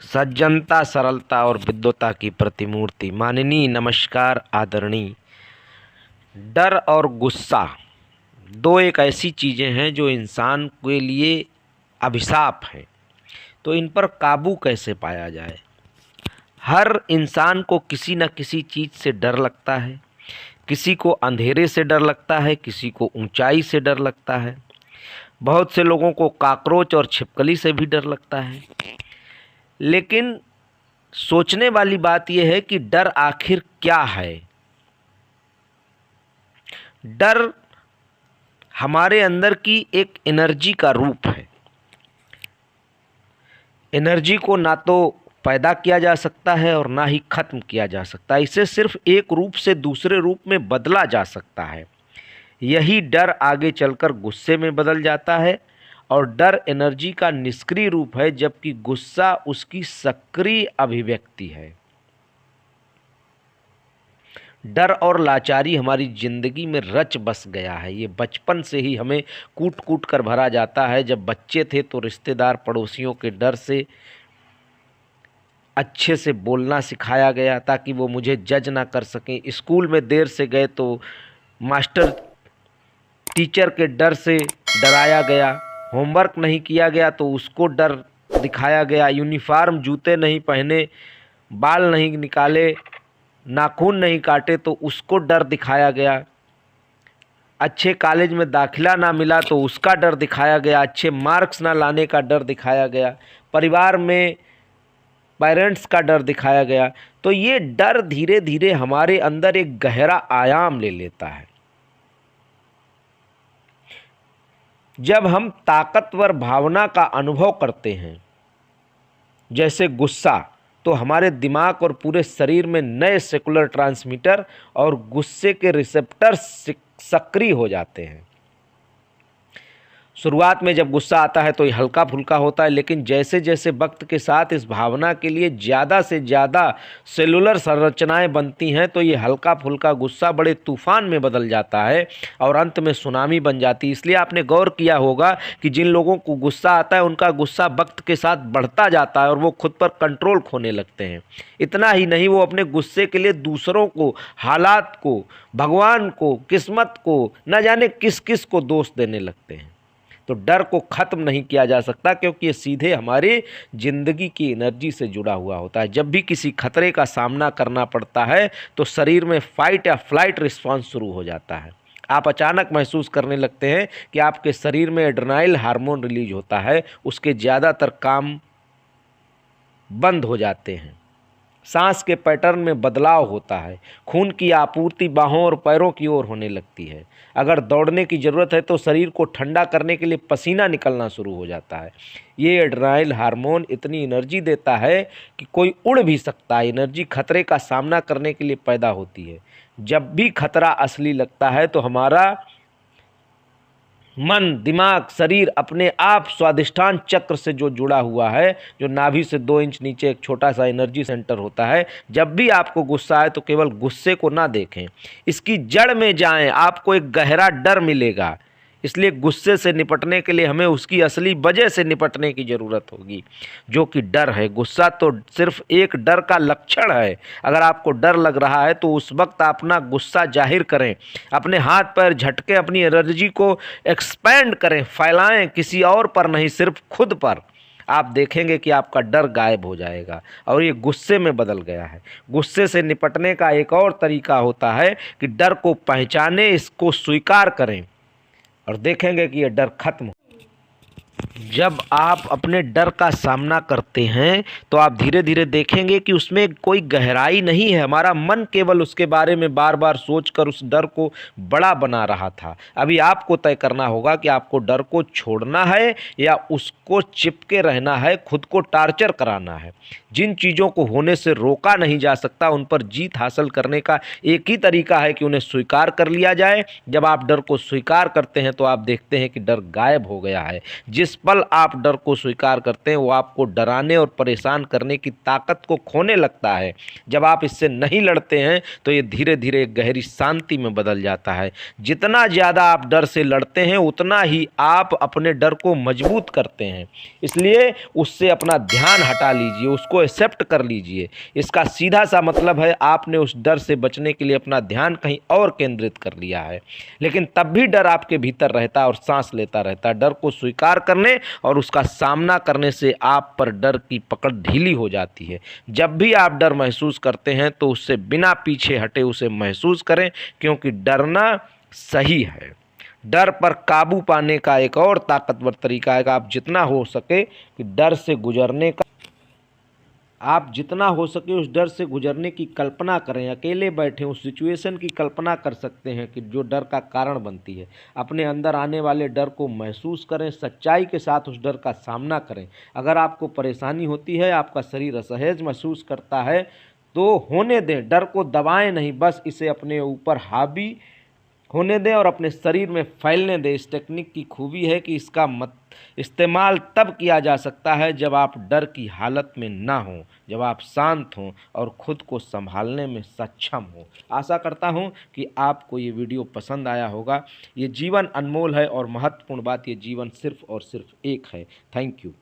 सज्जनता, सरलता और विद्वता की प्रतिमूर्ति। माननीय, नमस्कार, आदरणीय। डर और गुस्सा दो एक ऐसी चीज़ें हैं जो इंसान के लिए अभिशाप हैं। तो इन पर काबू कैसे पाया जाए? हर इंसान को किसी न किसी चीज़ से डर लगता है। किसी को अंधेरे से डर लगता है, किसी को ऊंचाई से डर लगता है, बहुत से लोगों को कॉकरोच और छिपकली से भी डर लगता है। लेकिन सोचने वाली बात यह है कि डर आखिर क्या है? डर हमारे अंदर की एक एनर्जी का रूप है। एनर्जी को ना तो पैदा किया जा सकता है और ना ही खत्म किया जा सकता है। इसे सिर्फ एक रूप से दूसरे रूप में बदला जा सकता है। यही डर आगे चलकर गुस्से में बदल जाता है। और डर एनर्जी का निष्क्रिय रूप है, जबकि गुस्सा उसकी सक्रिय अभिव्यक्ति है। डर और लाचारी हमारी ज़िंदगी में रच बस गया है। ये बचपन से ही हमें कूट कूट कर भरा जाता है। जब बच्चे थे तो रिश्तेदार पड़ोसियों के डर से अच्छे से बोलना सिखाया गया ताकि वो मुझे जज ना कर सकें। स्कूल में देर से गए तो मास्टर टीचर के डर से डराया गया। होमवर्क नहीं किया गया तो उसको डर दिखाया गया। यूनिफॉर्म, जूते नहीं पहने, बाल नहीं निकाले, नाखून नहीं काटे तो उसको डर दिखाया गया। अच्छे कॉलेज में दाखिला ना मिला तो उसका डर दिखाया गया। अच्छे मार्क्स ना लाने का डर दिखाया गया। परिवार में पेरेंट्स का डर दिखाया गया। तो ये डर धीरे धीरे हमारे अंदर एक गहरा आयाम ले लेता है। जब हम ताकतवर भावना का अनुभव करते हैं, जैसे गुस्सा, तो हमारे दिमाग और पूरे शरीर में नए सेलुलर ट्रांसमीटर और गुस्से के रिसेप्टर सक्रिय हो जाते हैं। शुरुआत में जब गुस्सा आता है तो ये हल्का फुल्का होता है, लेकिन जैसे जैसे वक्त के साथ इस भावना के लिए ज़्यादा से ज़्यादा सेलुलर संरचनाएं बनती हैं तो ये हल्का फुल्का गुस्सा बड़े तूफान में बदल जाता है और अंत में सुनामी बन जाती है। इसलिए आपने गौर किया होगा कि जिन लोगों को गुस्सा आता है उनका गुस्सा वक्त के साथ बढ़ता जाता है और वो खुद पर कंट्रोल खोने लगते हैं। इतना ही नहीं, वो अपने गुस्से के लिए दूसरों को, हालात को, भगवान को, किस्मत को, न जाने किस किस को दोष देने लगते हैं। तो डर को ख़त्म नहीं किया जा सकता, क्योंकि ये सीधे हमारी ज़िंदगी की एनर्जी से जुड़ा हुआ होता है। जब भी किसी खतरे का सामना करना पड़ता है तो शरीर में फाइट या फ्लाइट रिस्पांस शुरू हो जाता है। आप अचानक महसूस करने लगते हैं कि आपके शरीर में एड्रेनालिन हार्मोन रिलीज होता है। उसके ज़्यादातर काम बंद हो जाते हैं। सांस के पैटर्न में बदलाव होता है। खून की आपूर्ति बाहों और पैरों की ओर होने लगती है। अगर दौड़ने की ज़रूरत है तो शरीर को ठंडा करने के लिए पसीना निकलना शुरू हो जाता है। ये एड्रेनालिन हार्मोन इतनी एनर्जी देता है कि कोई उड़ भी सकता है। एनर्जी खतरे का सामना करने के लिए पैदा होती है। जब भी खतरा असली लगता है तो हमारा मन, दिमाग, शरीर अपने आप स्वादिष्ठान चक्र से जो जुड़ा हुआ है, जो नाभि से 2 इंच नीचे एक छोटा सा एनर्जी सेंटर होता है, जब भी आपको गुस्सा आए तो केवल गुस्से को ना देखें, इसकी जड़ में जाएं, आपको एक गहरा डर मिलेगा। इसलिए गुस्से से निपटने के लिए हमें उसकी असली वजह से निपटने की ज़रूरत होगी, जो कि डर है। गुस्सा तो सिर्फ एक डर का लक्षण है। अगर आपको डर लग रहा है तो उस वक्त अपना गुस्सा जाहिर करें, अपने हाथ पैर झटके, अपनी एनर्जी को एक्सपेंड करें, फैलाएं, किसी और पर नहीं, सिर्फ खुद पर। आप देखेंगे कि आपका डर गायब हो जाएगा और ये गुस्से में बदल गया है। गुस्से से निपटने का एक और तरीका होता है कि डर को पहचानें, इसको स्वीकार करें और देखेंगे कि यह डर खत्म हो। जब आप अपने डर का सामना करते हैं तो आप धीरे धीरे देखेंगे कि उसमें कोई गहराई नहीं है। हमारा मन केवल उसके बारे में बार बार सोचकर उस डर को बड़ा बना रहा था। अभी आपको तय करना होगा कि आपको डर को छोड़ना है या उसको चिपके रहना है, खुद को टार्चर कराना है। जिन चीज़ों को होने से रोका नहीं जा सकता, उन पर जीत हासिल करने का एक ही तरीका है कि उन्हें स्वीकार कर लिया जाए। जब आप डर को स्वीकार करते हैं तो आप देखते हैं कि डर गायब हो गया है। जिस पल आप डर को स्वीकार करते हैं वो आपको डराने और परेशान करने की ताकत को खोने लगता है। जब आप इससे नहीं लड़ते हैं तो ये धीरे धीरे एक गहरी शांति में बदल जाता है। जितना ज़्यादा आप डर से लड़ते हैं उतना ही आप अपने डर को मजबूत करते हैं। इसलिए उससे अपना ध्यान हटा लीजिए, उसको एक्सेप्ट कर लीजिए। इसका सीधा सा मतलब है आपने उस डर से बचने के लिए अपना ध्यान कहीं और केंद्रित कर लिया है, लेकिन तब भी डर आपके भीतर रहता है और सांस लेता रहता है। डर को स्वीकार करने और उसका सामना करने से आप पर डर की पकड़ ढीली हो जाती है। जब भी आप डर महसूस करते हैं तो उससे बिना पीछे हटे उसे महसूस करें, क्योंकि डरना सही है। डर पर काबू पाने का एक और ताकतवर तरीका है कि आप जितना हो सके उस डर से गुजरने की कल्पना करें। अकेले बैठे उस सिचुएशन की कल्पना कर सकते हैं कि जो डर का कारण बनती है। अपने अंदर आने वाले डर को महसूस करें, सच्चाई के साथ उस डर का सामना करें। अगर आपको परेशानी होती है, आपका शरीर असहज महसूस करता है, तो होने दें, डर को दबाएं नहीं, बस इसे अपने ऊपर हावी होने दें और अपने शरीर में फैलने दें। इस टेक्निक की खूबी है कि इसका इस्तेमाल तब किया जा सकता है जब आप डर की हालत में ना हों, जब आप शांत हों और खुद को संभालने में सक्षम हों। आशा करता हूं कि आपको ये वीडियो पसंद आया होगा। ये जीवन अनमोल है और महत्वपूर्ण बात, ये जीवन सिर्फ और सिर्फ एक है। Thank you.